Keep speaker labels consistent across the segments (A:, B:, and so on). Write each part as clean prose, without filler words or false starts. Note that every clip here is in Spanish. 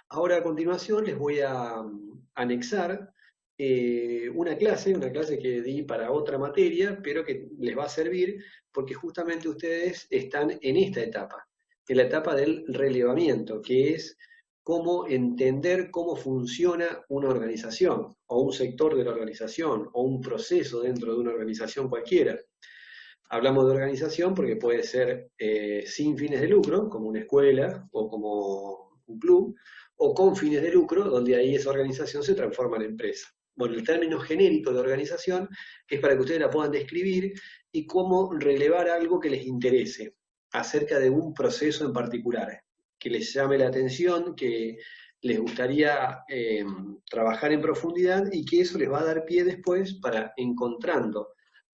A: Ahora a continuación les voy a anexar una clase que di para otra materia, pero que les va a servir porque justamente ustedes están en la etapa del relevamiento, que es cómo entender cómo funciona una organización o un sector de la organización o un proceso dentro de una organización cualquiera. Hablamos de organización porque puede ser sin fines de lucro, como una escuela o como un club, o con fines de lucro, donde ahí esa organización se transforma en empresa. Bueno, el término genérico de organización es para que ustedes la puedan describir y cómo relevar algo que les interese acerca de un proceso en particular, que les llame la atención, que les gustaría trabajar en profundidad y que eso les va a dar pie después para encontrando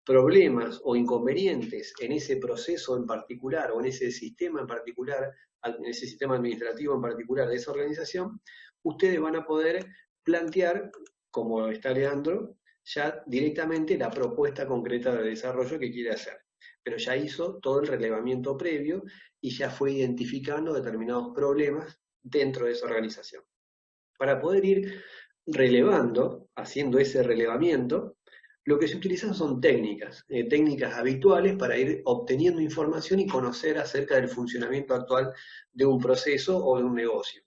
A: problemas o inconvenientes en ese proceso en particular o en ese sistema en particular, en ese sistema administrativo en particular de esa organización, ustedes van a poder plantear, como está Leandro, ya directamente la propuesta concreta de desarrollo que quiere hacer. Pero ya hizo todo el relevamiento previo y ya fue identificando determinados problemas dentro de esa organización. Para poder ir relevando, haciendo ese relevamiento, lo que se utiliza son técnicas habituales para ir obteniendo información y conocer acerca del funcionamiento actual de un proceso o de un negocio.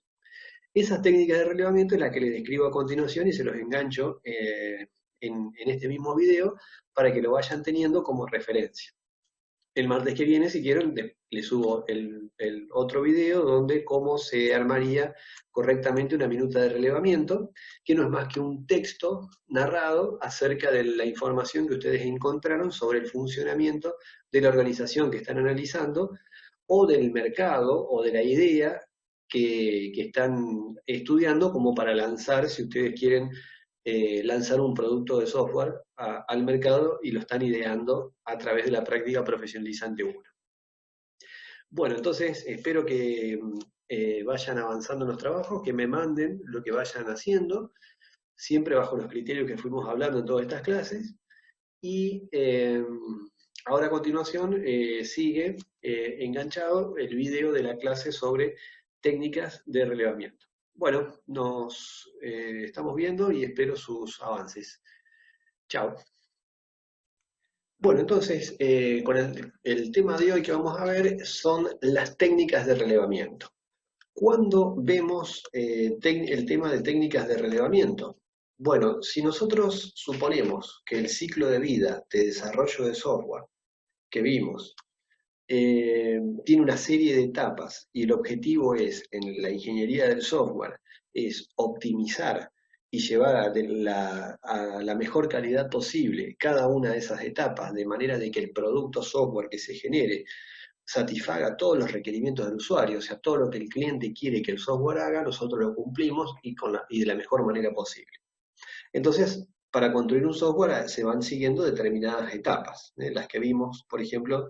A: Esas técnicas de relevamiento es las que les describo a continuación y se los engancho en este mismo video para que lo vayan teniendo como referencia. El martes que viene, si quieren, les subo el otro video donde cómo se armaría correctamente una minuta de relevamiento, que no es más que un texto narrado acerca de la información que ustedes encontraron sobre el funcionamiento de la organización que están analizando, o del mercado, o de la idea que están estudiando como para lanzar, si ustedes quieren lanzar un producto de software al mercado y lo están ideando a través de la práctica profesionalizante 1. Bueno, entonces espero que vayan avanzando en los trabajos, que me manden lo que vayan haciendo, siempre bajo los criterios que fuimos hablando en todas estas clases. Y ahora a continuación sigue enganchado el video de la clase sobre técnicas de relevamiento. Bueno, nos estamos viendo y espero sus avances. Chao. Bueno, entonces, con el tema de hoy que vamos a ver son las técnicas de relevamiento. ¿Cuándo vemos el tema de técnicas de relevamiento? Bueno, si nosotros suponemos que el ciclo de vida de desarrollo de software que vimos tiene una serie de etapas y el objetivo es, en la ingeniería del software, es optimizar y llevar a la mejor calidad posible cada una de esas etapas, de manera de que el producto software que se genere satisfaga todos los requerimientos del usuario, o sea, todo lo que el cliente quiere que el software haga, nosotros lo cumplimos y de la mejor manera posible. Entonces, para construir un software se van siguiendo determinadas etapas, las que vimos, por ejemplo,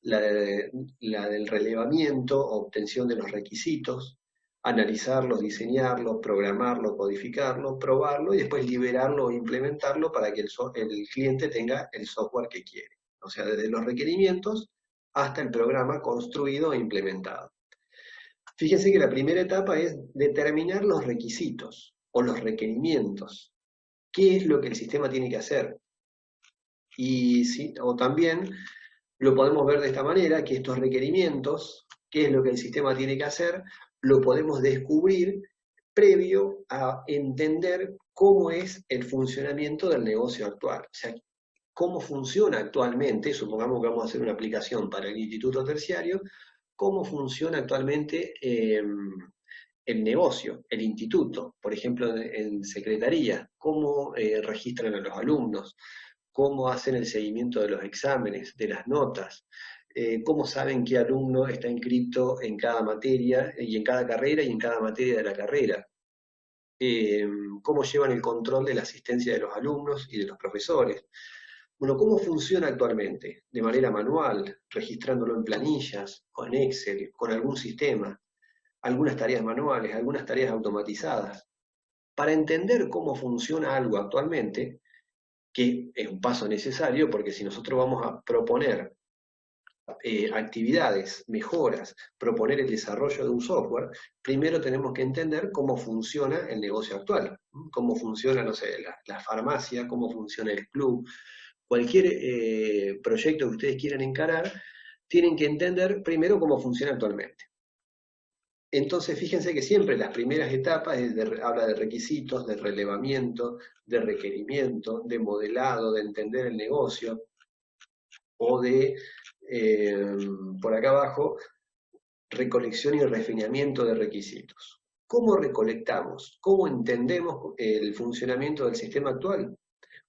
A: la del relevamiento, obtención de los requisitos, analizarlos, diseñarlos, programarlo, codificarlo, probarlo y después liberarlo o implementarlo para que el cliente tenga el software que quiere. O sea, desde los requerimientos hasta el programa construido e implementado. Fíjense que la primera etapa es determinar los requisitos o los requerimientos. ¿Qué es lo que el sistema tiene que hacer? Y sí, o también lo podemos ver de esta manera, que estos requerimientos, qué es lo que el sistema tiene que hacer, lo podemos descubrir previo a entender cómo es el funcionamiento del negocio actual. O sea, cómo funciona actualmente, supongamos que vamos a hacer una aplicación para el instituto terciario, cómo funciona actualmente el negocio, el instituto, por ejemplo, en secretaría, cómo registran a los alumnos, cómo hacen el seguimiento de los exámenes, de las notas, cómo saben qué alumno está inscrito en cada materia y en cada carrera y en cada materia de la carrera, eh, cómo llevan el control de la asistencia de los alumnos y de los profesores. Bueno, ¿cómo funciona actualmente? De manera manual, registrándolo en planillas, con Excel, con algún sistema, algunas tareas manuales, algunas tareas automatizadas. Para entender cómo funciona algo actualmente, que es un paso necesario, porque si nosotros vamos a proponer actividades, mejoras, proponer el desarrollo de un software, primero tenemos que entender cómo funciona el negocio actual, cómo funciona, no sé, la farmacia, cómo funciona el club, cualquier proyecto que ustedes quieran encarar, tienen que entender primero cómo funciona actualmente. Entonces, fíjense que siempre las primeras etapas habla de requisitos, de relevamiento, de requerimiento, de modelado, de entender el negocio, o de, por acá abajo, recolección y refinamiento de requisitos. ¿Cómo recolectamos? ¿Cómo entendemos el funcionamiento del sistema actual?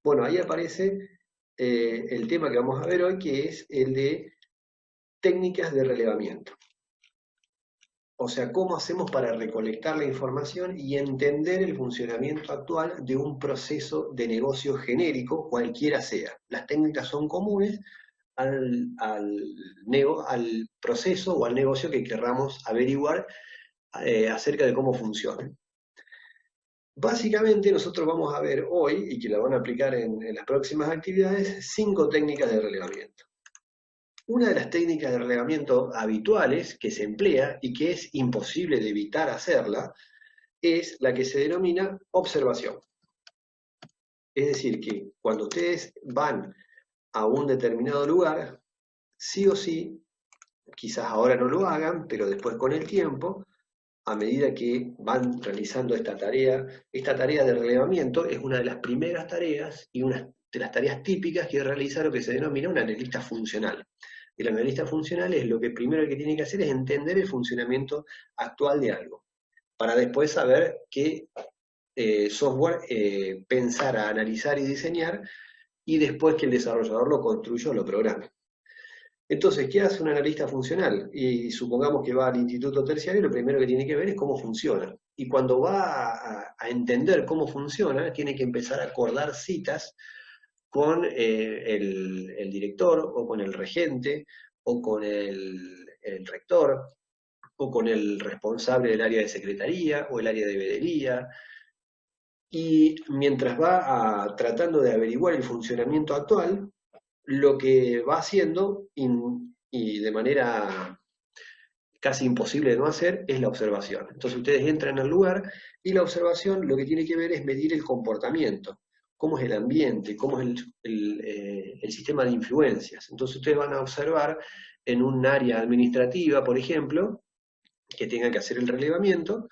A: Bueno, ahí aparece el tema que vamos a ver hoy, que es el de técnicas de relevamiento. O sea, cómo hacemos para recolectar la información y entender el funcionamiento actual de un proceso de negocio genérico, cualquiera sea. Las técnicas son comunes al proceso o al negocio que querramos averiguar acerca de cómo funciona. Básicamente nosotros vamos a ver hoy, y que la van a aplicar en las próximas actividades, 5 técnicas de relevamiento. Una de las técnicas de relevamiento habituales que se emplea y que es imposible de evitar hacerla es la que se denomina observación. Es decir, que cuando ustedes van a un determinado lugar, sí o sí, quizás ahora no lo hagan, pero después con el tiempo, a medida que van realizando esta tarea de relevamiento es una de las primeras tareas y una de las tareas típicas que realiza lo que se denomina un analista funcional. El analista funcional es lo que primero que tiene que hacer es entender el funcionamiento actual de algo, para después saber qué software pensar a analizar y diseñar, y después que el desarrollador lo construya o lo programe. Entonces, ¿qué hace un analista funcional? Y supongamos que va al instituto terciario, lo primero que tiene que ver es cómo funciona. Y cuando va a entender cómo funciona, tiene que empezar a acordar citas con el director, o con el regente, o con el rector, o con el responsable del área de secretaría, o el área de veeduría. Y mientras va tratando de averiguar el funcionamiento actual, lo que va haciendo, y de manera casi imposible de no hacer, es la observación. Entonces ustedes entran al lugar y la observación lo que tiene que ver es medir el comportamiento, cómo es el ambiente, cómo es el sistema de influencias. Entonces ustedes van a observar en un área administrativa, por ejemplo, que tenga que hacer el relevamiento,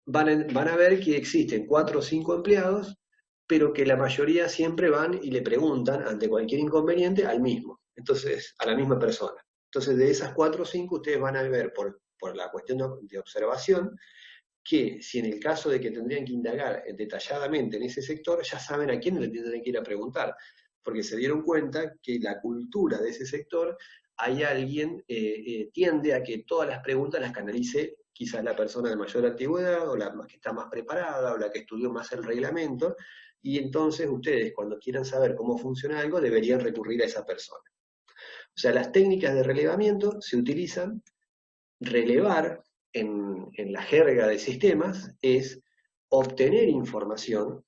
A: van a ver que existen 4 o 5 empleados, pero que la mayoría siempre van y le preguntan ante cualquier inconveniente al mismo, entonces a la misma persona. Entonces de esas 4 o 5 ustedes van a ver por la cuestión de observación que si en el caso de que tendrían que indagar detalladamente en ese sector, ya saben a quién le tienen que ir a preguntar, porque se dieron cuenta que la cultura de ese sector, hay alguien, tiende a que todas las preguntas las canalice quizás la persona de mayor antigüedad, o la que está más preparada, o la que estudió más el reglamento, y entonces ustedes cuando quieran saber cómo funciona algo deberían recurrir a esa persona. O sea, las técnicas de relevamiento se utilizan. Relevar en la jerga de sistemas es obtener información,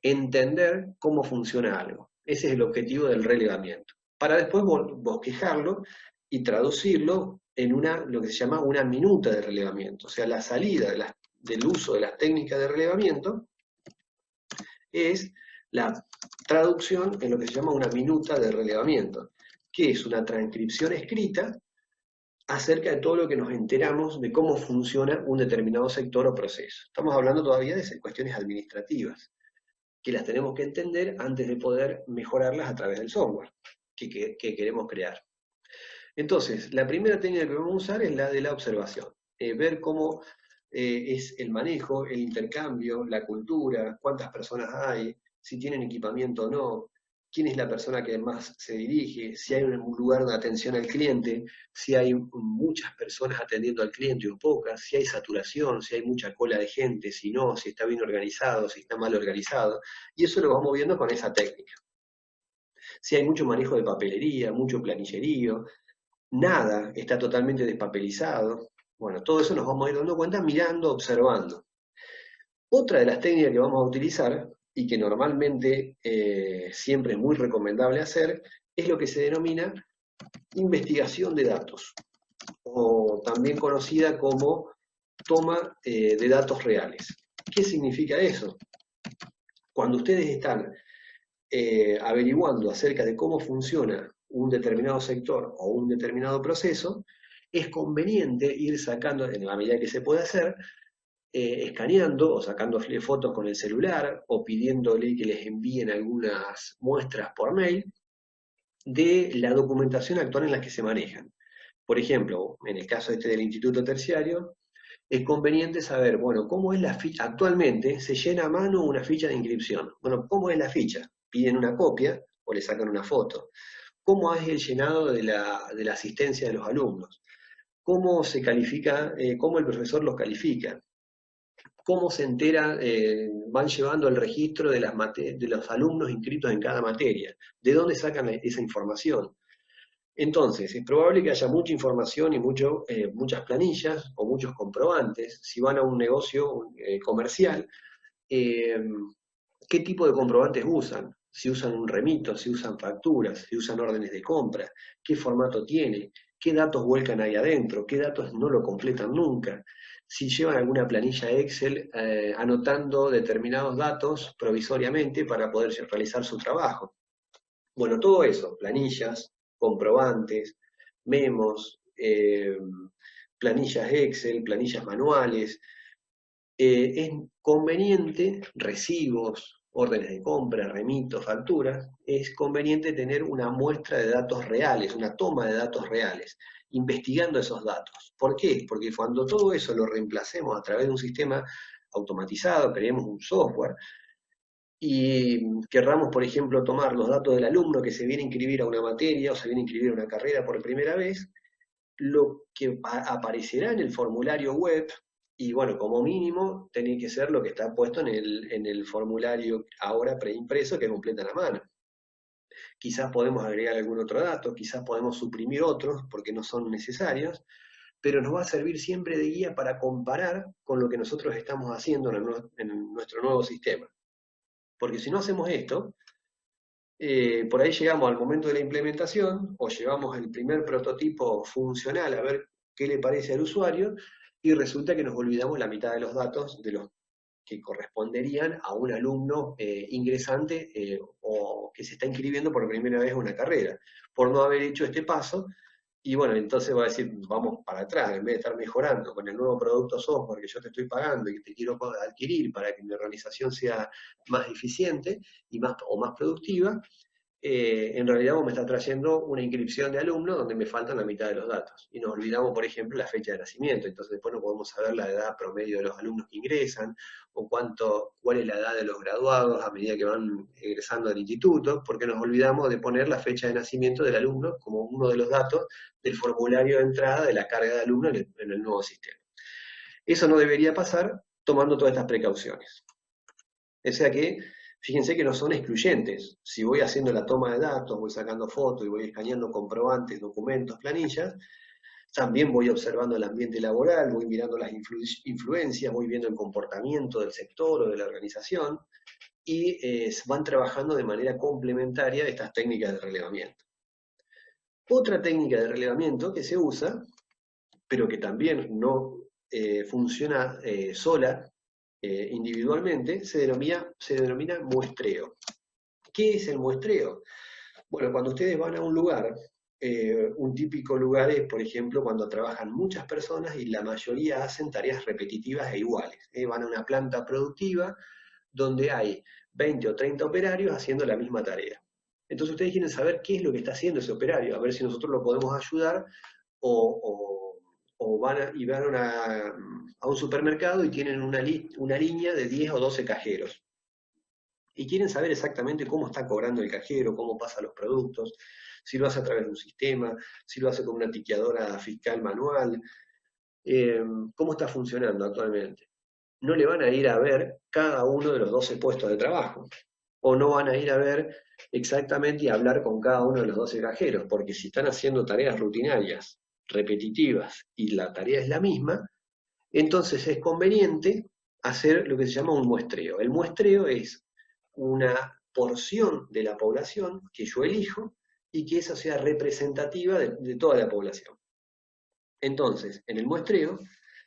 A: entender cómo funciona algo. Ese es el objetivo del relevamiento. Para después bosquejarlo y traducirlo en lo que se llama una minuta de relevamiento. O sea, la salida del uso de las técnicas de relevamiento es la traducción en lo que se llama una minuta de relevamiento, que es una transcripción escrita acerca de todo lo que nos enteramos de cómo funciona un determinado sector o proceso. Estamos hablando todavía de cuestiones administrativas, que las tenemos que entender antes de poder mejorarlas a través del software que queremos crear. Entonces, la primera técnica que vamos a usar es la de la observación. Ver cómo es el manejo, el intercambio, la cultura, cuántas personas hay, si tienen equipamiento o no, quién es la persona que más se dirige, si hay un lugar de atención al cliente, si hay muchas personas atendiendo al cliente o pocas, si hay saturación, si hay mucha cola de gente, si no, si está bien organizado, si está mal organizado, y eso lo vamos viendo con esa técnica. Si hay mucho manejo de papelería, mucho planillerío, nada está totalmente despapelizado, bueno, todo eso nos vamos a ir dando cuenta mirando, observando. Otra de las técnicas que vamos a utilizar, y que normalmente siempre es muy recomendable hacer, es lo que se denomina investigación de datos, o también conocida como toma de datos reales. ¿Qué significa eso? Cuando ustedes están averiguando acerca de cómo funciona un determinado sector o un determinado proceso, es conveniente ir sacando, en la medida que se puede hacer, escaneando o sacándole fotos con el celular o pidiéndole que les envíen algunas muestras por mail de la documentación actual en la que se manejan. Por ejemplo, en el caso este del instituto terciario, es conveniente saber, bueno, cómo es la ficha. Actualmente se llena a mano una ficha de inscripción. Bueno, ¿cómo es la ficha? Piden una copia o le sacan una foto. ¿Cómo es el llenado de la asistencia de los alumnos? ¿Cómo se califica, cómo el profesor los califica? ¿Cómo se entera, van llevando el registro de, de los alumnos inscritos en cada materia? ¿De dónde sacan esa información? Entonces, es probable que haya mucha información y muchas planillas o muchos comprobantes. Si van a un negocio comercial, eh, ¿qué tipo de comprobantes usan? Si usan un remito, si usan facturas, si usan órdenes de compra, qué formato tiene, qué datos vuelcan ahí adentro, qué datos no lo completan nunca, si llevan alguna planilla Excel anotando determinados datos provisoriamente para poder realizar su trabajo. Bueno, todo eso, planillas, comprobantes, memos, planillas Excel, planillas manuales, es conveniente, recibos, órdenes de compra, remitos, facturas, es conveniente tener una muestra de datos reales, una toma de datos reales, investigando esos datos. ¿Por qué? Porque cuando todo eso lo reemplacemos a través de un sistema automatizado, creemos un software, y querramos, por ejemplo, tomar los datos del alumno que se viene a inscribir a una materia o se viene a inscribir a una carrera por primera vez, lo que aparecerá en el formulario web, y bueno, como mínimo, tiene que ser lo que está puesto en el formulario ahora preimpreso que completan a mano. Quizás podemos agregar algún otro dato, quizás podemos suprimir otros porque no son necesarios, pero nos va a servir siempre de guía para comparar con lo que nosotros estamos haciendo en nuestro nuevo sistema. Porque si no hacemos esto, por ahí llegamos al momento de la implementación o llevamos el primer prototipo funcional a ver qué le parece al usuario y resulta que nos olvidamos la mitad de los datos de los que corresponderían a un alumno ingresante o que se está inscribiendo por primera vez a una carrera, por no haber hecho este paso. Y bueno, entonces va a decir, vamos para atrás, en vez de estar mejorando con el nuevo producto software que yo te estoy pagando y que te quiero adquirir para que mi organización sea más eficiente y más productiva, en realidad vos me estás trayendo una inscripción de alumno donde me faltan la mitad de los datos. Y nos olvidamos, por ejemplo, la fecha de nacimiento. Entonces después no podemos saber la edad promedio de los alumnos que ingresan o cuál es la edad de los graduados a medida que van ingresando al instituto, porque nos olvidamos de poner la fecha de nacimiento del alumno como uno de los datos del formulario de entrada de la carga de alumno en el nuevo sistema. Eso no debería pasar tomando todas estas precauciones. O sea que fíjense que no son excluyentes. Si voy haciendo la toma de datos, voy sacando fotos y voy escaneando comprobantes, documentos, planillas, también voy observando el ambiente laboral, voy mirando las influencias, voy viendo el comportamiento del sector o de la organización y van trabajando de manera complementaria estas técnicas de relevamiento. Otra técnica de relevamiento que se usa, pero que también no funciona sola, individualmente, se denomina muestreo. ¿Qué es el muestreo? Bueno, cuando ustedes van a un lugar, un típico lugar es, por ejemplo, cuando trabajan muchas personas y la mayoría hacen tareas repetitivas e iguales. Van a una planta productiva donde hay 20 o 30 operarios haciendo la misma tarea. Entonces ustedes quieren saber qué es lo que está haciendo ese operario, a ver si nosotros lo podemos ayudar o van a un supermercado y tienen una línea de 10 o 12 cajeros. Y quieren saber exactamente cómo está cobrando el cajero, cómo pasa los productos, si lo hace a través de un sistema, si lo hace con una tiqueadora fiscal manual, cómo está funcionando actualmente. No le van a ir a ver cada uno de los 12 puestos de trabajo, o no van a ir a ver exactamente y hablar con cada uno de los 12 cajeros, porque si están haciendo tareas rutinarias, repetitivas, y la tarea es la misma, entonces es conveniente hacer lo que se llama un muestreo. El muestreo es una porción de la población que yo elijo y que esa sea representativa de toda la población. Entonces, en el muestreo,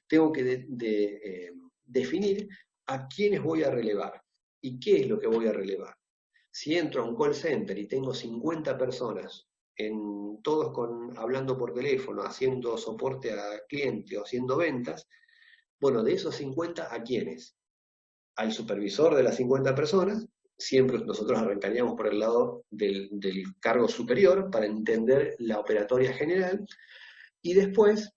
A: tengo que definir a quiénes voy a relevar y qué es lo que voy a relevar. Si entro a un call center y tengo 50 personas, todos hablando por teléfono, haciendo soporte a cliente o haciendo ventas, bueno, de esos 50, ¿a quiénes? Al supervisor de las 50 personas, siempre nosotros arrancaríamos por el lado del cargo superior para entender la operatoria general, y después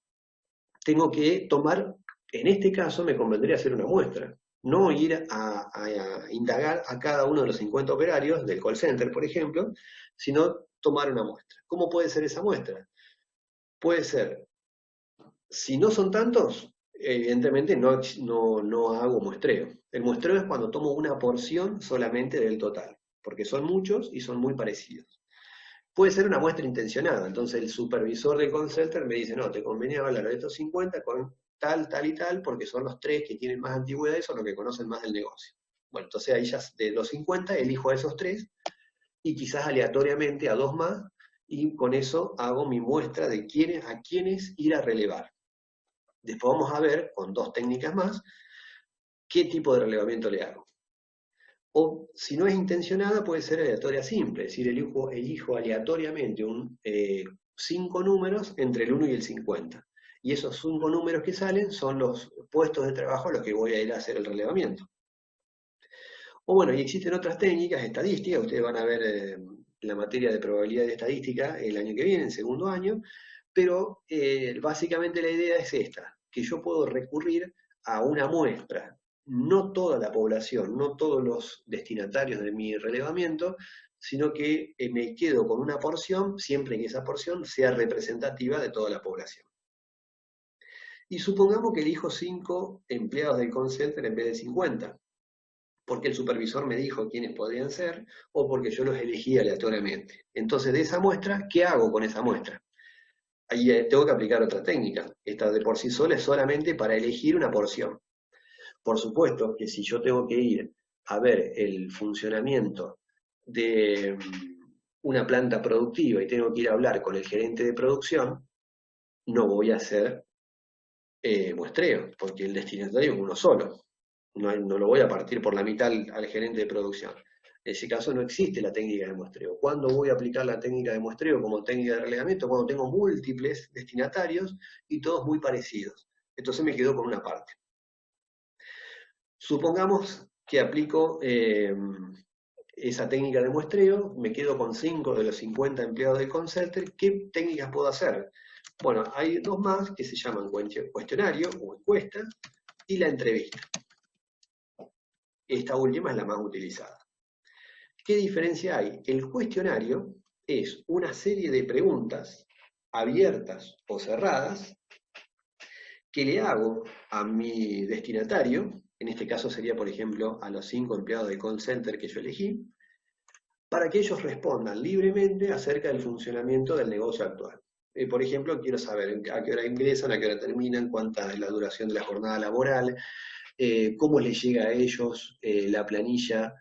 A: tengo que tomar, en este caso me convendría hacer una muestra, no ir a indagar a cada uno de los 50 operarios del call center, por ejemplo, sino tomar una muestra. ¿Cómo puede ser esa muestra? Puede ser, si no son tantos, evidentemente no hago muestreo. El muestreo es cuando tomo una porción solamente del total, porque son muchos y son muy parecidos. Puede ser una muestra intencionada, entonces el supervisor del call center me dice, no, te conviene hablar de estos 50 con tal, tal y tal, porque son los tres que tienen más antigüedad y son los que conocen más del negocio. Bueno, entonces ahí ya de los 50 elijo a esos tres y quizás aleatoriamente a dos más, y con eso hago mi muestra de a quiénes ir a relevar. Después vamos a ver, con dos técnicas más, qué tipo de relevamiento le hago. O si no es intencionada, puede ser aleatoria simple, es decir, elijo aleatoriamente 5 números entre el 1 y el 50. Y esos 5 números que salen son los puestos de trabajo a los que voy a ir a hacer el relevamiento. O bueno, y existen otras técnicas estadísticas, ustedes van a ver la materia de probabilidad de estadística el año que viene, en segundo año, pero básicamente la idea es esta, que yo puedo recurrir a una muestra, no toda la población, no todos los destinatarios de mi relevamiento, sino que me quedo con una porción, siempre que esa porción sea representativa de toda la población. Y supongamos que elijo 5 empleados del call center en vez de 50, porque el supervisor me dijo quiénes podrían ser, o porque yo los elegí aleatoriamente. Entonces, de esa muestra, ¿qué hago con esa muestra? Ahí tengo que aplicar otra técnica. Esta de por sí sola es solamente para elegir una porción. Por supuesto que si yo tengo que ir a ver el funcionamiento de una planta productiva y tengo que ir a hablar con el gerente de producción, no voy a hacer muestreo, porque el destinatario es uno solo. No lo voy a partir por la mitad al gerente de producción. En ese caso no existe la técnica de muestreo. ¿Cuándo voy a aplicar la técnica de muestreo como técnica de relevamiento? Cuando tengo múltiples destinatarios y todos muy parecidos. Entonces me quedo con una parte. Supongamos que aplico esa técnica de muestreo, me quedo con 5 de los 50 empleados del call center. ¿Qué técnicas puedo hacer? Bueno, hay dos más que se llaman cuestionario o encuesta y la entrevista. Esta última es la más utilizada. ¿Qué diferencia hay? El cuestionario es una serie de preguntas abiertas o cerradas que le hago a mi destinatario, en este caso sería, por ejemplo, a los 5 empleados de call center que yo elegí, para que ellos respondan libremente acerca del funcionamiento del negocio actual. Por ejemplo, quiero saber a qué hora ingresan, a qué hora terminan, cuánta es la duración de la jornada laboral, cómo les llega a ellos la planilla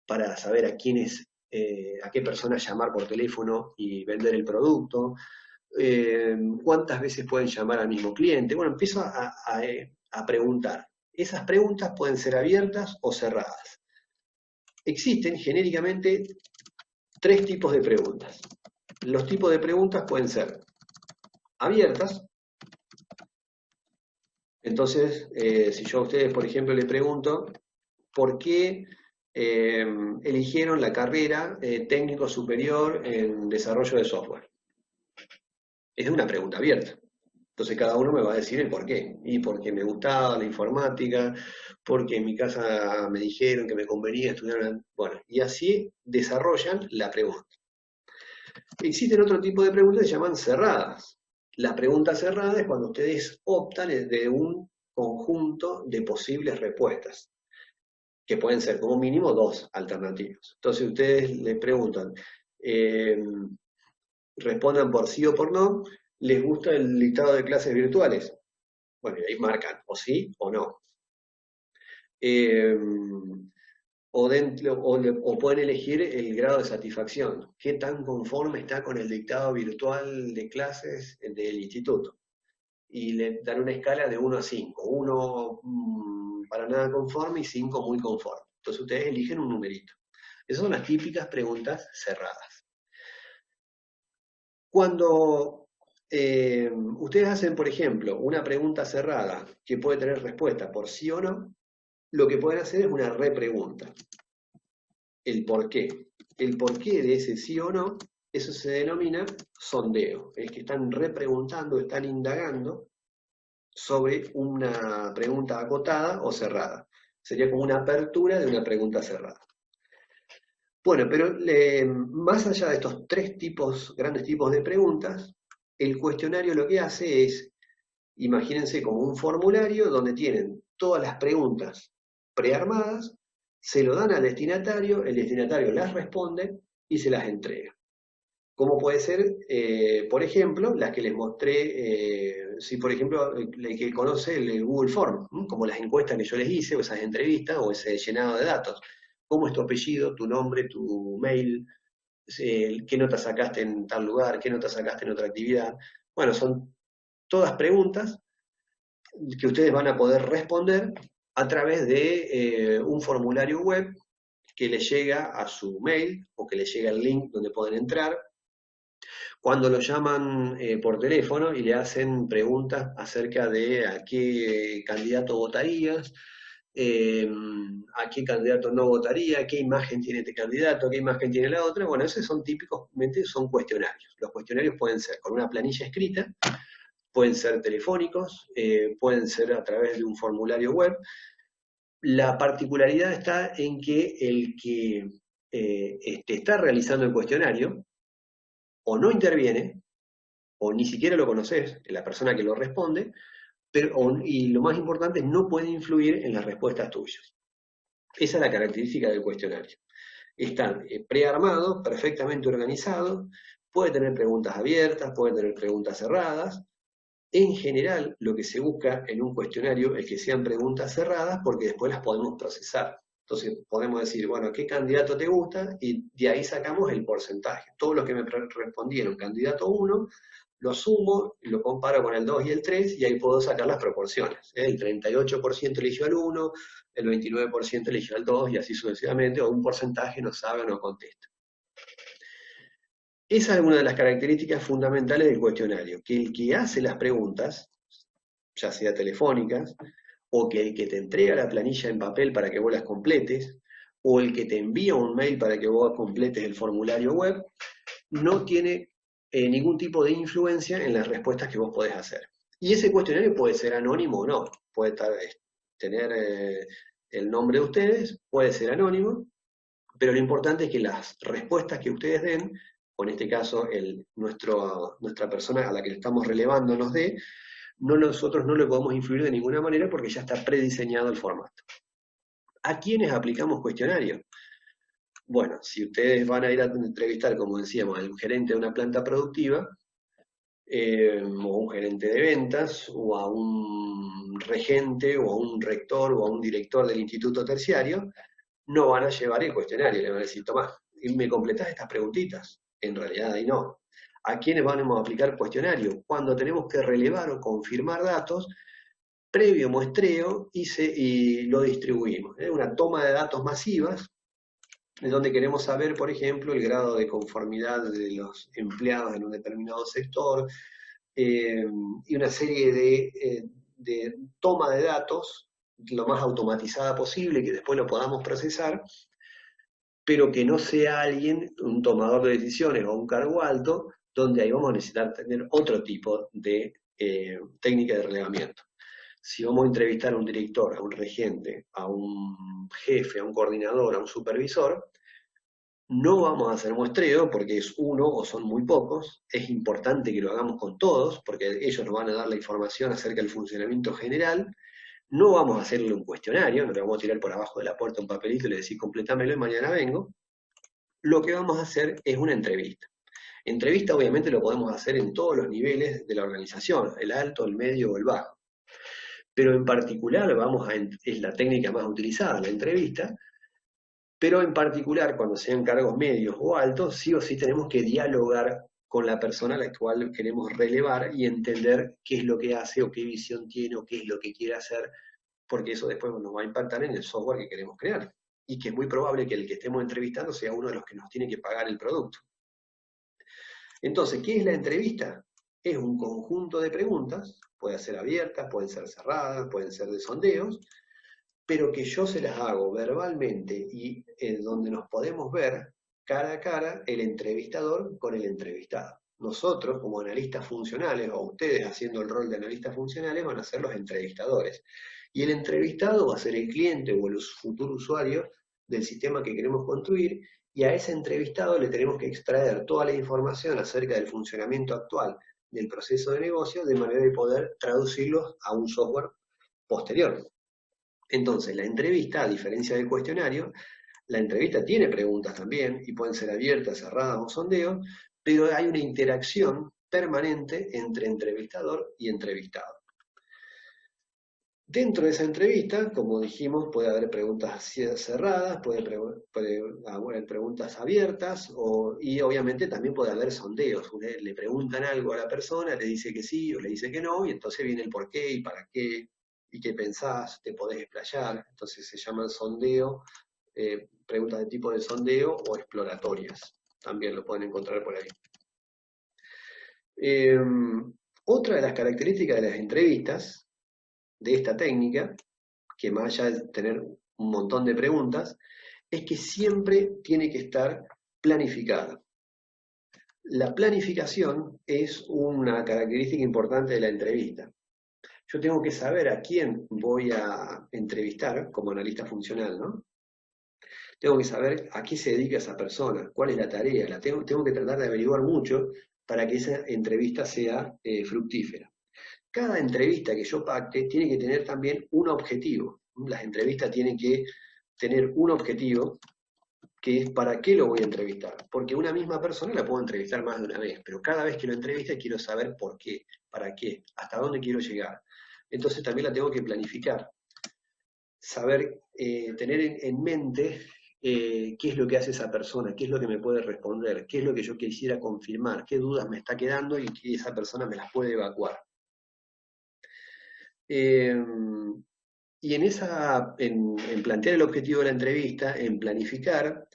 A: para saber a quiénes, a qué personas llamar por teléfono y vender el producto, cuántas veces pueden llamar al mismo cliente. Bueno, empiezo a preguntar. Esas preguntas pueden ser abiertas o cerradas. Existen genéricamente 3 tipos de preguntas. Los tipos de preguntas pueden ser abiertas. Entonces, si yo a ustedes, por ejemplo, les pregunto, ¿por qué eligieron la carrera técnico superior en desarrollo de software? Es una pregunta abierta. Entonces cada uno me va a decir el por qué. Y porque me gustaba la informática, porque en mi casa me dijeron que me convenía estudiar. Bueno, y así desarrollan la pregunta. Existen otro tipo de preguntas que se llaman cerradas. La pregunta cerrada es cuando ustedes optan de un conjunto de posibles respuestas, que pueden ser como mínimo 2 alternativas. Entonces ustedes les preguntan, respondan por sí o por no, ¿les gusta el dictado de clases virtuales? Bueno, y ahí marcan o sí o no. o pueden elegir el grado de satisfacción. ¿Qué tan conforme está con el dictado virtual de clases del instituto? Y le dan una escala de 1 a 5. 1 para nada conforme y 5 muy conforme. Entonces ustedes eligen un numerito. Esas son las típicas preguntas cerradas. Cuando ustedes hacen, por ejemplo, una pregunta cerrada que puede tener respuesta por sí o no, lo que pueden hacer es una repregunta. El por qué. El porqué de ese sí o no, eso se denomina sondeo. Es que están repreguntando, están indagando sobre una pregunta acotada o cerrada. Sería como una apertura de una pregunta cerrada. Bueno, pero más allá de estos tres grandes tipos de preguntas, el cuestionario lo que hace es, imagínense como un formulario donde tienen todas las preguntas prearmadas, se lo dan al destinatario, el destinatario las responde y se las entrega. Como puede ser, por ejemplo, las que les mostré, si por ejemplo el que conoce el Google Form, como las encuestas que yo les hice, o esas entrevistas, o ese llenado de datos. ¿Cómo es tu apellido, tu nombre, tu mail? ¿Qué nota sacaste en tal lugar? ¿Qué nota sacaste en otra actividad? Bueno, son todas preguntas que ustedes van a poder responder a través de un formulario web que les llega a su mail o que les llega el link donde pueden entrar. Cuando lo llaman por teléfono y le hacen preguntas acerca de a qué candidato votarías, a qué candidato no votaría, qué imagen tiene este candidato, qué imagen tiene la otra, bueno, esos son típicamente son cuestionarios. Los cuestionarios pueden ser con una planilla escrita, pueden ser telefónicos, pueden ser a través de un formulario web. La particularidad está en que el que está realizando el cuestionario o no interviene, o ni siquiera lo conoces, la persona que lo responde, y lo más importante, no puede influir en las respuestas tuyas. Esa es la característica del cuestionario. Está prearmado, perfectamente organizado, puede tener preguntas abiertas, puede tener preguntas cerradas. En general, lo que se busca en un cuestionario es que sean preguntas cerradas porque después las podemos procesar. Entonces podemos decir, bueno, ¿qué candidato te gusta? Y de ahí sacamos el porcentaje. Todos los que me respondieron candidato 1, lo sumo, lo comparo con el 2 y el 3 y ahí puedo sacar las proporciones. El 38% eligió al 1, el 29% eligió al 2 y así sucesivamente, o un porcentaje no sabe o no contesta. Esa es una de las características fundamentales del cuestionario, que el que hace las preguntas, ya sea telefónicas, o que el que te entrega la planilla en papel para que vos las completes, o el que te envía un mail para que vos completes el formulario web, no tiene ningún tipo de influencia en las respuestas que vos podés hacer. Y ese cuestionario puede ser anónimo o no, puede tener el nombre de ustedes, puede ser anónimo, pero lo importante es que las respuestas que ustedes den, o en este caso nuestra persona a la que le estamos relevando nos dé, nosotros no le podemos influir de ninguna manera porque ya está prediseñado el formato. ¿A quiénes aplicamos cuestionario? Bueno, si ustedes van a ir a entrevistar, como decíamos, al gerente de una planta productiva, o a un gerente de ventas, o a un regente, o a un rector, o a un director del instituto terciario, no van a llevar el cuestionario, le van a decir, Tomás, ¿me completás estas preguntitas? En realidad ahí no. ¿A quiénes vamos a aplicar cuestionario? Cuando tenemos que relevar o confirmar datos, previo muestreo y lo distribuimos. Es una toma de datos masivas, en donde queremos saber, por ejemplo, el grado de conformidad de los empleados en un determinado sector, y una serie de toma de datos lo más automatizada posible, que después lo podamos procesar, pero que no sea alguien, un tomador de decisiones o un cargo alto, donde ahí vamos a necesitar tener otro tipo de técnica de relevamiento. Si vamos a entrevistar a un director, a un regente, a un jefe, a un coordinador, a un supervisor, no vamos a hacer muestreo porque es uno o son muy pocos. Es importante que lo hagamos con todos porque ellos nos van a dar la información acerca del funcionamiento general. No vamos a hacerle un cuestionario, no le vamos a tirar por abajo de la puerta un papelito y le decir complétamelo y mañana vengo. Lo que vamos a hacer es una entrevista. Entrevista obviamente lo podemos hacer en todos los niveles de la organización, el alto, el medio o el bajo. Pero en particular es la técnica más utilizada, la entrevista, Pero en particular, cuando sean cargos medios o altos, sí o sí tenemos que dialogar con la persona a la cual queremos relevar y entender qué es lo que hace o qué visión tiene o qué es lo que quiere hacer, porque eso después nos va a impactar en el software que queremos crear. Y que es muy probable que el que estemos entrevistando sea uno de los que nos tiene que pagar el producto. Entonces, ¿qué es la entrevista? Es un conjunto de preguntas, pueden ser abiertas, pueden ser cerradas, pueden ser de sondeos, pero que yo se las hago verbalmente y donde nos podemos ver cara a cara el entrevistador con el entrevistado. Nosotros, como analistas funcionales, o ustedes haciendo el rol de analistas funcionales, van a ser los entrevistadores. Y el entrevistado va a ser el cliente o el futuro usuario del sistema que queremos construir, y a ese entrevistado le tenemos que extraer toda la información acerca del funcionamiento actual del proceso de negocio, de manera de poder traducirlos a un software posterior. Entonces, la entrevista, a diferencia del cuestionario, la entrevista tiene preguntas también, y pueden ser abiertas, cerradas o sondeos, pero hay una interacción permanente entre entrevistador y entrevistado. Dentro de esa entrevista, como dijimos, puede haber preguntas cerradas, puede haber preguntas abiertas, y obviamente también puede haber sondeos. Le preguntan algo a la persona, le dice que sí o le dice que no, y entonces viene el por qué y para qué, y qué pensás, te podés explayar. Entonces se llaman sondeo, preguntas de tipo de sondeo o exploratorias. También lo pueden encontrar por ahí. Otra de las características de las entrevistas de esta técnica, que más allá de tener un montón de preguntas, es que siempre tiene que estar planificada. La planificación es una característica importante de la entrevista. Yo tengo que saber a quién voy a entrevistar como analista funcional, ¿no? Tengo que saber a qué se dedica esa persona, cuál es la tarea, tengo que tratar de averiguar mucho para que esa entrevista sea fructífera. Cada entrevista que yo pacte tiene que tener también un objetivo. Las entrevistas tienen que tener un objetivo, que es para qué lo voy a entrevistar. Porque una misma persona la puedo entrevistar más de una vez, pero cada vez que lo entreviste quiero saber por qué, para qué, hasta dónde quiero llegar. Entonces también la tengo que planificar. Saber, tener en mente qué es lo que hace esa persona, qué es lo que me puede responder, qué es lo que yo quisiera confirmar, qué dudas me está quedando y que esa persona me las puede evacuar. Y en plantear el objetivo de la entrevista, en planificar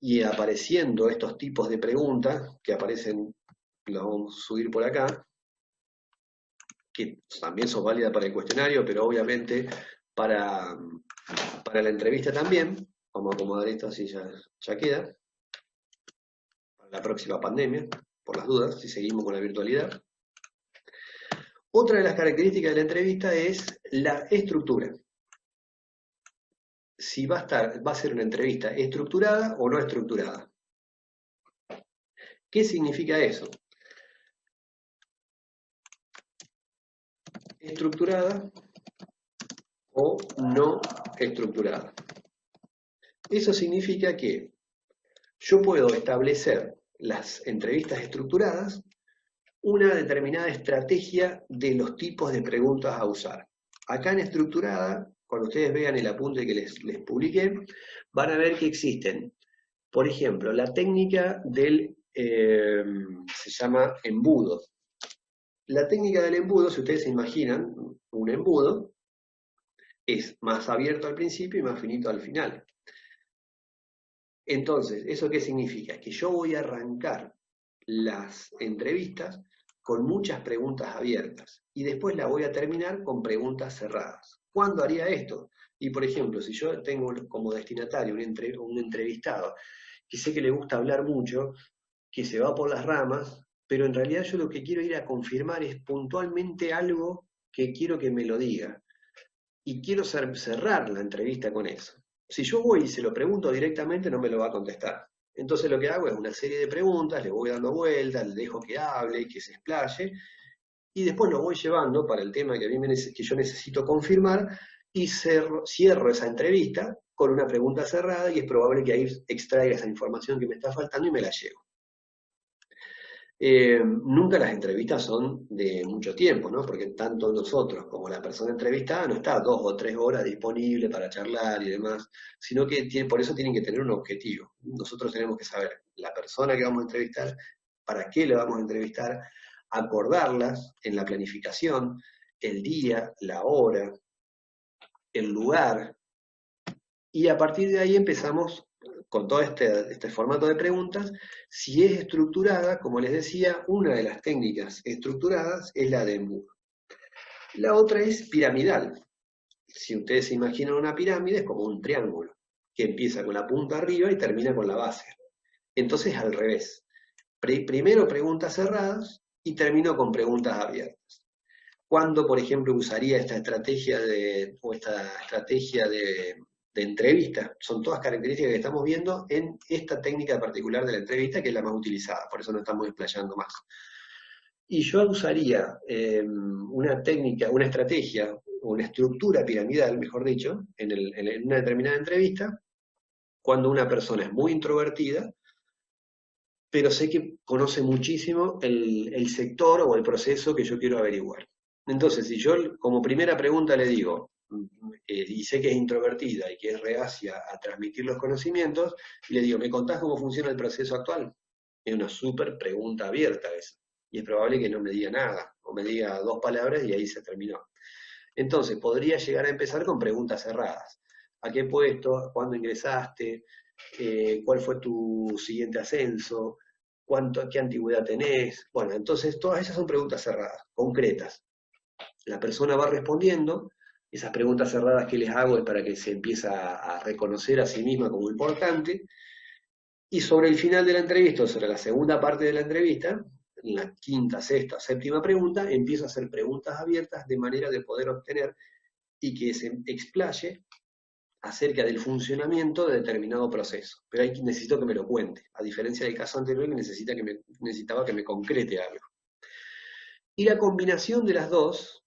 A: y apareciendo estos tipos de preguntas que aparecen, las vamos a subir por acá, que también son válidas para el cuestionario, pero obviamente para la entrevista también. Vamos a acomodar esto así ya queda. Para la próxima pandemia, por las dudas, si seguimos con la virtualidad. Otra de las características de la entrevista es la estructura. Si va a ser una entrevista estructurada o no estructurada. ¿Qué significa eso? Estructurada o no estructurada. Eso significa que yo puedo establecer las entrevistas estructuradas una determinada estrategia de los tipos de preguntas a usar. Acá en estructurada, cuando ustedes vean el apunte que les publiqué, van a ver que existen, por ejemplo, la técnica del, se llama embudo. La técnica del embudo, si ustedes se imaginan un embudo, es más abierto al principio y más finito al final. Entonces, ¿eso qué significa? Que yo voy a arrancar las entrevistas con muchas preguntas abiertas y después la voy a terminar con preguntas cerradas. ¿Cuándo haría esto? Y por ejemplo, si yo tengo como destinatario un entrevistado que sé que le gusta hablar mucho, que se va por las ramas, pero en realidad yo lo que quiero ir a confirmar es puntualmente algo que quiero que me lo diga. Y quiero cerrar la entrevista con eso. Si yo voy y se lo pregunto directamente, no me lo va a contestar. Entonces lo que hago es una serie de preguntas, le voy dando vueltas, le dejo que hable, que se explaye, y después lo voy llevando para el tema que yo necesito confirmar, y cierro esa entrevista con una pregunta cerrada, y es probable que ahí extraiga esa información que me está faltando y me la llevo. Nunca las entrevistas son de mucho tiempo, ¿no? Porque tanto nosotros como la persona entrevistada no está 2 o 3 horas disponible para charlar y demás, sino que por eso tienen que tener un objetivo. Nosotros tenemos que saber la persona que vamos a entrevistar, para qué le vamos a entrevistar, acordarlas en la planificación, el día, la hora, el lugar, y a partir de ahí empezamos con todo este formato de preguntas. Si es estructurada, como les decía, una de las técnicas estructuradas es la de embudo. La otra es piramidal. Si ustedes se imaginan una pirámide, es como un triángulo, que empieza con la punta arriba y termina con la base. Entonces, al revés. Primero preguntas cerradas y termino con preguntas abiertas. ¿Cuándo, por ejemplo, usaría esta estrategia de entrevista? Son todas características que estamos viendo en esta técnica particular de la entrevista, que es la más utilizada, por eso no estamos explayando más. Y yo usaría una técnica, una estrategia, una estructura piramidal, mejor dicho, en una determinada entrevista, cuando una persona es muy introvertida, pero sé que conoce muchísimo el sector o el proceso que yo quiero averiguar. Entonces, si yo como primera pregunta le digo, y sé que es introvertida y que es reacia a transmitir los conocimientos, y le digo, ¿me contás cómo funciona el proceso actual? Es una súper pregunta abierta esa. Y es probable que no me diga nada, o me diga 2 palabras y ahí se terminó. Entonces, podría llegar a empezar con preguntas cerradas. ¿A qué puesto? ¿Cuándo ingresaste? ¿Cuál fue tu siguiente ascenso? ¿Qué antigüedad tenés? Bueno, entonces todas esas son preguntas cerradas, concretas. La persona va respondiendo, esas preguntas cerradas que les hago es para que se empiece a reconocer a sí misma como importante, y sobre el final de la entrevista, o sobre la segunda parte de la entrevista, en la quinta, sexta, séptima pregunta, empiezo a hacer preguntas abiertas de manera de poder obtener y que se explaye acerca del funcionamiento de determinado proceso. Pero ahí necesito que me lo cuente, a diferencia del caso anterior que necesitaba que me concrete algo. Y la combinación de las dos,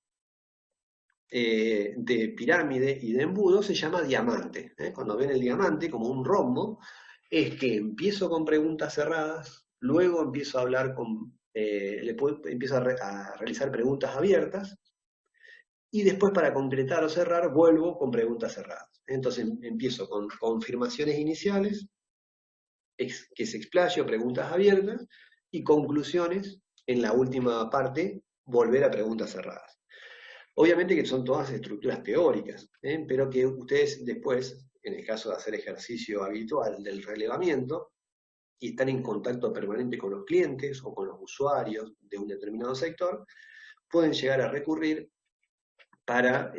A: de pirámide y de embudo, se llama diamante. Cuando ven el diamante como un rombo, es que empiezo con preguntas cerradas, luego empiezo a hablar empiezo a realizar preguntas abiertas, y después para concretar o cerrar vuelvo con preguntas cerradas. Entonces empiezo con confirmaciones iniciales, que se explayo, preguntas abiertas, y conclusiones en la última parte, volver a preguntas cerradas. Obviamente que son todas estructuras teóricas, pero que ustedes después, en el caso de hacer ejercicio habitual del relevamiento, y están en contacto permanente con los clientes o con los usuarios de un determinado sector, pueden llegar a recurrir para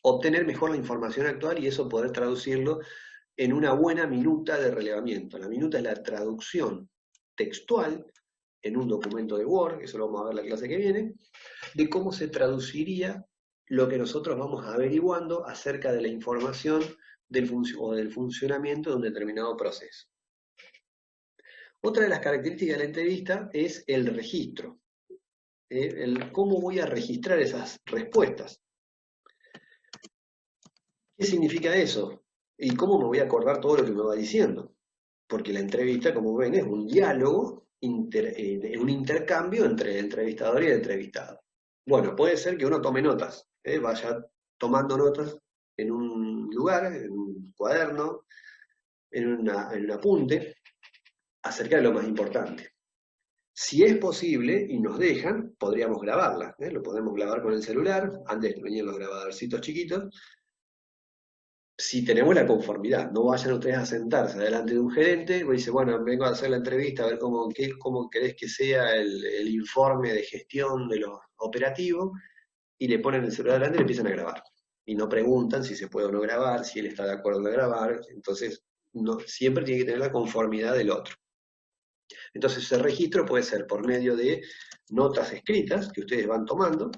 A: obtener mejor la información actual y eso poder traducirlo en una buena minuta de relevamiento. La minuta es la traducción textual en un documento de Word, eso lo vamos a ver la clase que viene, de cómo se traduciría lo que nosotros vamos averiguando acerca de la información o del funcionamiento de un determinado proceso. Otra de las características de la entrevista es el registro, el cómo voy a registrar esas respuestas. ¿Qué significa eso? ¿Y cómo me voy a acordar todo lo que me va diciendo? Porque la entrevista, como ven, es un diálogo, un intercambio entre el entrevistador y el entrevistado. Bueno, puede ser que uno tome notas, vaya tomando notas en un lugar, en un cuaderno, en un apunte, acerca de lo más importante. Si es posible y nos dejan, podríamos grabarla. Lo podemos grabar con el celular, antes venían los grabadorcitos chiquitos. Si tenemos la conformidad, no vayan ustedes a sentarse delante de un gerente y dice, bueno, vengo a hacer la entrevista a ver cómo querés que sea el informe de gestión de los operativos, y le ponen el celular delante y le empiezan a grabar. Y no preguntan si se puede o no grabar, si él está de acuerdo en grabar. Entonces, no, siempre tiene que tener la conformidad del otro. Entonces, ese registro puede ser por medio de notas escritas que ustedes van tomando,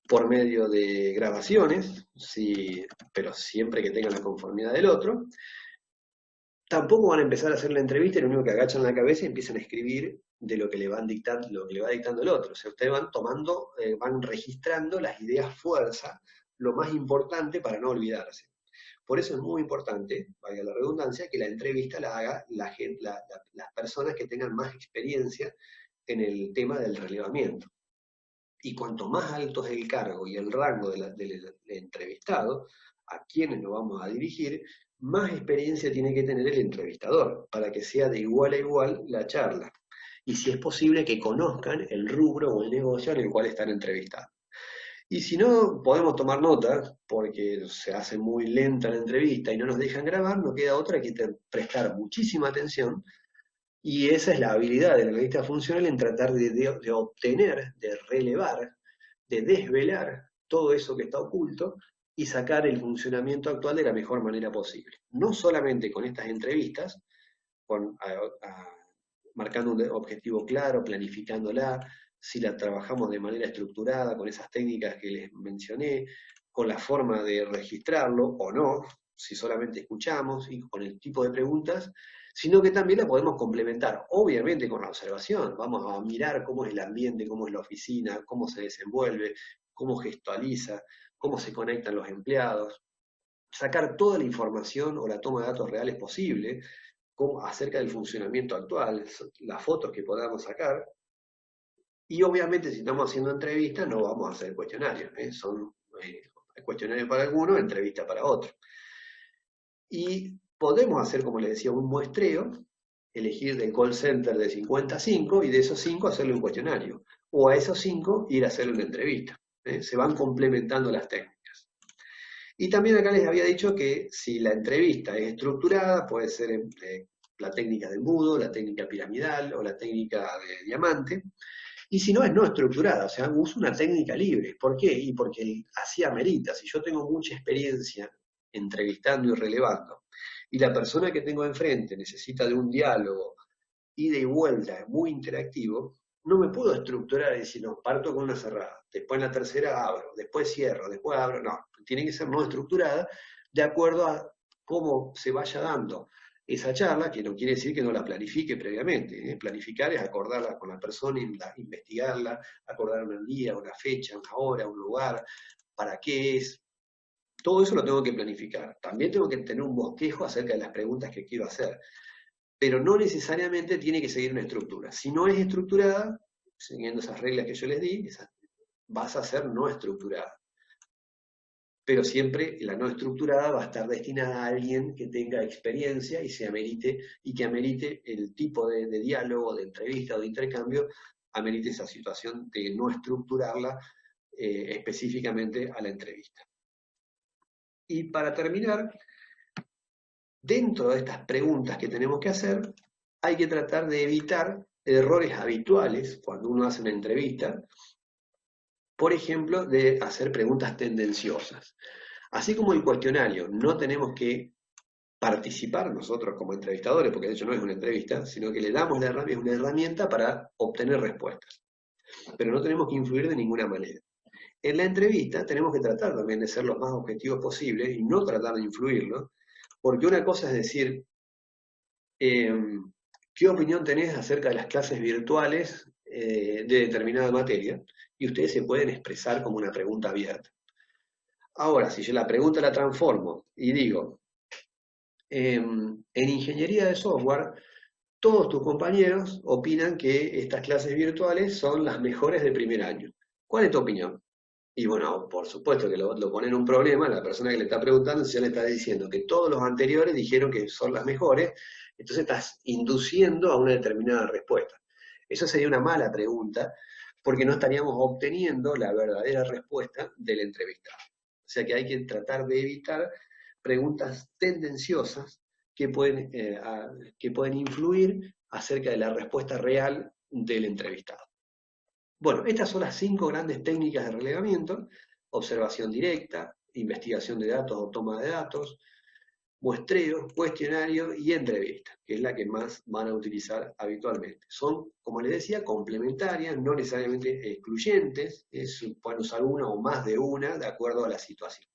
A: por medio de grabaciones, pero siempre que tengan la conformidad del otro. Tampoco van a empezar a hacer la entrevista y lo único que agachan la cabeza y empiezan a escribir de lo que le va dictando el otro. O sea, ustedes van tomando, van registrando las ideas fuerza, lo más importante para no olvidarse. Por eso es muy importante, valga la redundancia, que la entrevista la haga las personas que tengan más experiencia en el tema del relevamiento. Y cuanto más alto es el cargo y el rango del entrevistado, a quienes nos vamos a dirigir, más experiencia tiene que tener el entrevistador, para que sea de igual a igual la charla. Y si es posible que conozcan el rubro o el negocio en el cual están entrevistando. Y si no, podemos tomar nota, porque se hace muy lenta la entrevista y no nos dejan grabar, no queda otra que prestar muchísima atención. Y esa es la habilidad del analista funcional en tratar de obtener, de relevar, de desvelar todo eso que está oculto y sacar el funcionamiento actual de la mejor manera posible. No solamente con estas entrevistas, marcando un objetivo claro, planificándola, si la trabajamos de manera estructurada, con esas técnicas que les mencioné, con la forma de registrarlo o no, si solamente escuchamos y con el tipo de preguntas, sino que también la podemos complementar, obviamente con la observación. Vamos a mirar cómo es el ambiente, cómo es la oficina, cómo se desenvuelve, cómo gestualiza, cómo se conectan los empleados, sacar toda la información o la toma de datos reales posible acerca del funcionamiento actual, las fotos que podamos sacar. Y obviamente si estamos haciendo entrevistas no vamos a hacer cuestionarios, son cuestionarios para algunos, entrevista para otros. Y podemos hacer, como les decía, un muestreo, elegir del call center de 50 a 5 y de esos 5 hacerle un cuestionario. O a esos 5 ir a hacerle una entrevista. Se van complementando las técnicas. Y también acá les había dicho que si la entrevista es estructurada, puede ser la técnica de embudo, la técnica piramidal o la técnica de diamante. Y si no, es no estructurada, o sea, uso una técnica libre. ¿Por qué? Y porque así amerita. Si yo tengo mucha experiencia entrevistando y relevando, y la persona que tengo enfrente necesita de un diálogo ida y vuelta, muy interactivo, no me puedo estructurar y decir, no, parto con una cerrada, después en la tercera abro, después cierro, después abro, no, tiene que ser no estructurada de acuerdo a cómo se vaya dando esa charla, que no quiere decir que no la planifique previamente. Planificar es acordarla con la persona, investigarla, acordar un día, una fecha, una hora, un lugar, para qué es. Todo eso lo tengo que planificar. También tengo que tener un bosquejo acerca de las preguntas que quiero hacer. Pero no necesariamente tiene que seguir una estructura. Si no es estructurada, siguiendo esas reglas que yo les di, vas a ser no estructurada. Pero siempre la no estructurada va a estar destinada a alguien que tenga experiencia y que amerite el tipo de diálogo, de entrevista o de intercambio, amerite esa situación de no estructurarla específicamente a la entrevista. Y para terminar, dentro de estas preguntas que tenemos que hacer, hay que tratar de evitar errores habituales cuando uno hace una entrevista, por ejemplo, de hacer preguntas tendenciosas. Así como el cuestionario, no tenemos que participar nosotros como entrevistadores, porque de hecho no es una entrevista, sino que le damos una herramienta para obtener respuestas. Pero no tenemos que influir de ninguna manera. En la entrevista tenemos que tratar también de ser los más objetivos posibles y no tratar de influirlo, porque una cosa es decir, ¿qué opinión tenés acerca de las clases virtuales de determinada materia? Y ustedes se pueden expresar como una pregunta abierta. Ahora, si yo la pregunta la transformo y digo, en ingeniería de software, todos tus compañeros opinan que estas clases virtuales son las mejores de primer año. ¿Cuál es tu opinión? Y bueno, por supuesto que lo pone en un problema, la persona que le está preguntando ya le está diciendo que todos los anteriores dijeron que son las mejores, entonces estás induciendo a una determinada respuesta. Eso sería una mala pregunta, porque no estaríamos obteniendo la verdadera respuesta del entrevistado. O sea que hay que tratar de evitar preguntas tendenciosas que pueden influir acerca de la respuesta real del entrevistado. Bueno, estas son las 5 grandes técnicas de relevamiento: observación directa, investigación de datos o toma de datos, muestreo, cuestionario y entrevista, que es la que más van a utilizar habitualmente. Son, como les decía, complementarias, no necesariamente excluyentes, pueden usar una o más de una de acuerdo a la situación.